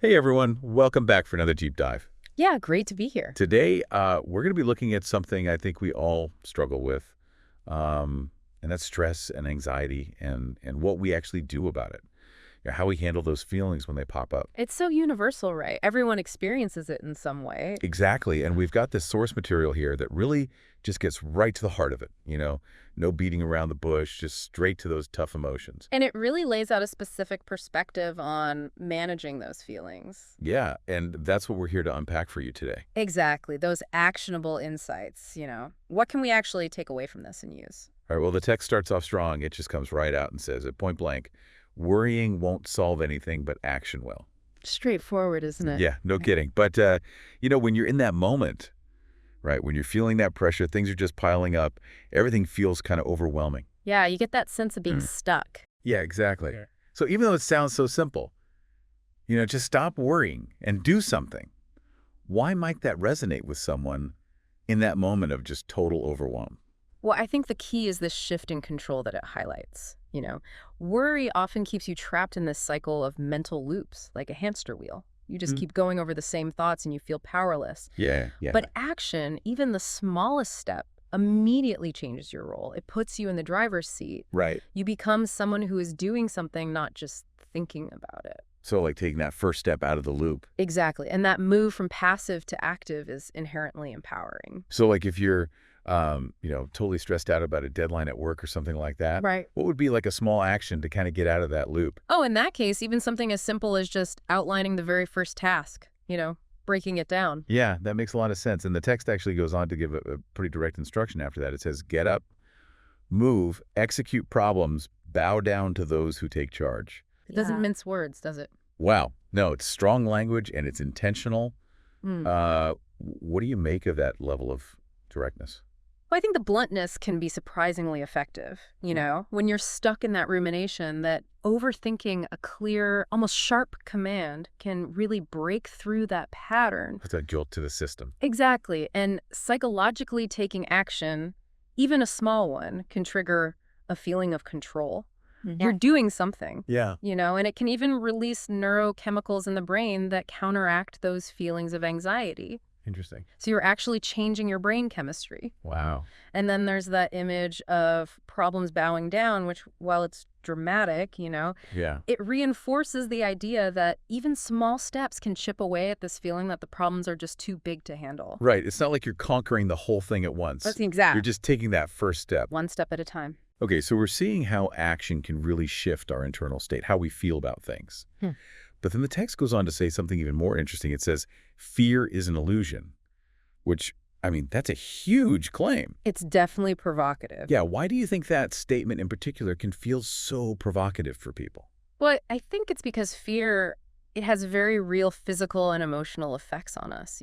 Hey everyone, welcome back for another deep dive. Yeah, great to be here. Today, we're going to be looking at something I think we all struggle with, and that's stress and anxiety and what we actually do about it. How we handle those feelings when they pop up. It's so universal, right? Everyone experiences it in some way. Exactly, and we've got this source material here that really just gets right to the heart of it. No beating around the bush, just straight to those tough emotions. And it really lays out a specific perspective on managing those feelings. Yeah, and that's what we're here to unpack for you today. Exactly, those actionable insights. What can we actually take away from this and use? All right, well, the text starts off strong. It just comes right out and says at point blank, worrying won't solve anything, but action will. Straightforward, isn't it? Yeah, no kidding. But, when you're in that moment, right, when you're feeling that pressure, things are just piling up, everything feels kind of overwhelming. Yeah, you get that sense of being Mm. stuck. Yeah, exactly. Yeah. So even though it sounds so simple, just stop worrying and do something. Why might that resonate with someone in that moment of just total overwhelm? Well, I think the key is this shift in control that it highlights. Worry often keeps you trapped in this cycle of mental loops, like a hamster wheel. You just Mm. keep going over the same thoughts and you feel powerless. Yeah, yeah. But action, even the smallest step, immediately changes your role. It puts you in the driver's seat. Right. You become someone who is doing something, not just thinking about it. So like taking that first step out of the loop. Exactly. And that move from passive to active is inherently empowering. So like if you're, totally stressed out about a deadline at work or something like that, Right. what would be like a small action to kind of get out of that loop? Oh, in that case, even something as simple as just outlining the very first task, breaking it down. Yeah, that makes a lot of sense. And the text actually goes on to give a pretty direct instruction after that. It says, get up, move, execute problems, bow down to those who take charge. It doesn't mince words, does it? Wow. No, it's strong language and it's intentional. Mm. What do you make of that level of directness? Well, I think the bluntness can be surprisingly effective. When you're stuck in that rumination, that overthinking a clear, almost sharp command can really break through that pattern. It's a jolt to the system. Exactly. And psychologically taking action, even a small one, can trigger a feeling of control. You're doing something, Yeah. and it can even release neurochemicals in the brain that counteract those feelings of anxiety. Interesting. So you're actually changing your brain chemistry. Wow. And then there's that image of problems bowing down, which, while it's dramatic, Yeah. it reinforces the idea that even small steps can chip away at this feeling that the problems are just too big to handle. Right. It's not like you're conquering the whole thing at once. That's the exact. You're just taking that first step. One step at a time. Okay, so we're seeing how action can really shift our internal state, how we feel about things. But then the text goes on to say something even more interesting. It says, fear is an illusion, which, that's a huge claim. It's definitely provocative. Yeah, why do you think that statement in particular can feel so provocative for people? Well, I think it's because fear, it has very real physical and emotional effects on us.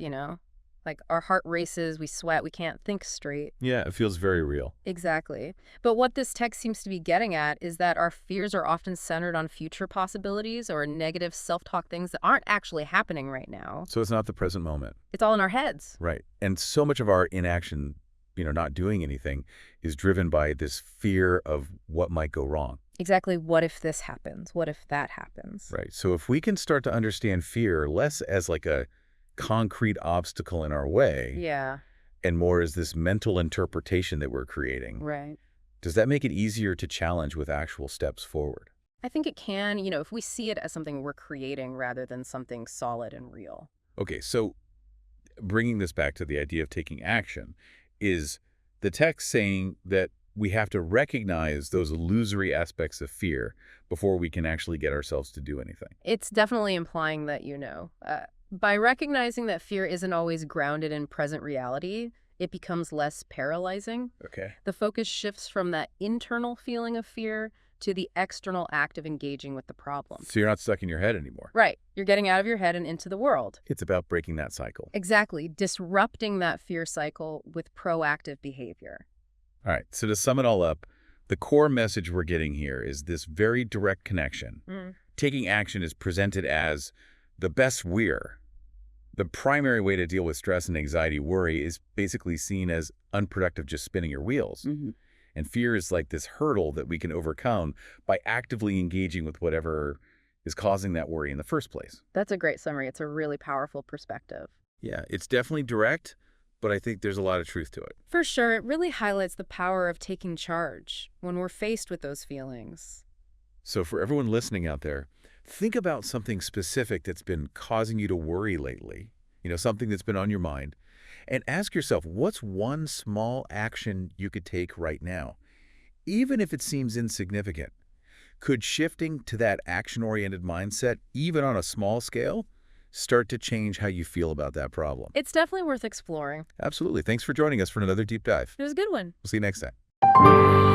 Like our heart races, we sweat, we can't think straight. Yeah, it feels very real. Exactly. But what this text seems to be getting at is that our fears are often centered on future possibilities or negative self-talk, things that aren't actually happening right now. So it's not the present moment. It's all in our heads. Right. And so much of our inaction, not doing anything, is driven by this fear of what might go wrong. Exactly. What if this happens? What if that happens? Right. So if we can start to understand fear less as like a concrete obstacle in our way, Yeah. and more as this mental interpretation that we're creating, Right. does that make it easier to challenge with actual steps forward? I think it can, if we see it as something we're creating rather than something solid and real. Okay, so bringing this back to the idea of taking action, is the text saying that we have to recognize those illusory aspects of fear before we can actually get ourselves to do anything? It's definitely implying that by recognizing that fear isn't always grounded in present reality, it becomes less paralyzing. Okay. The focus shifts from that internal feeling of fear to the external act of engaging with the problem. So you're not stuck in your head anymore. Right. You're getting out of your head and into the world. It's about breaking that cycle. Exactly. Disrupting that fear cycle with proactive behavior. All right, so to sum it all up, the core message we're getting here is this very direct connection. Taking action is presented as the best weir. The primary way to deal with stress and anxiety, worry, is basically seen as unproductive, just spinning your wheels. And fear is like this hurdle that we can overcome by actively engaging with whatever is causing that worry in the first place. That's a great summary. It's a really powerful perspective. Yeah, it's definitely direct, but I think there's a lot of truth to it. For sure, it really highlights the power of taking charge when we're faced with those feelings. So for everyone listening out there, think about something specific that's been causing you to worry lately, something that's been on your mind, and ask yourself, what's one small action you could take right now, even if it seems insignificant? Could shifting to that action-oriented mindset, even on a small scale, start to change how you feel about that problem? It's definitely worth exploring. Absolutely. Thanks for joining us for another deep dive. It was a good one. We'll see you next time.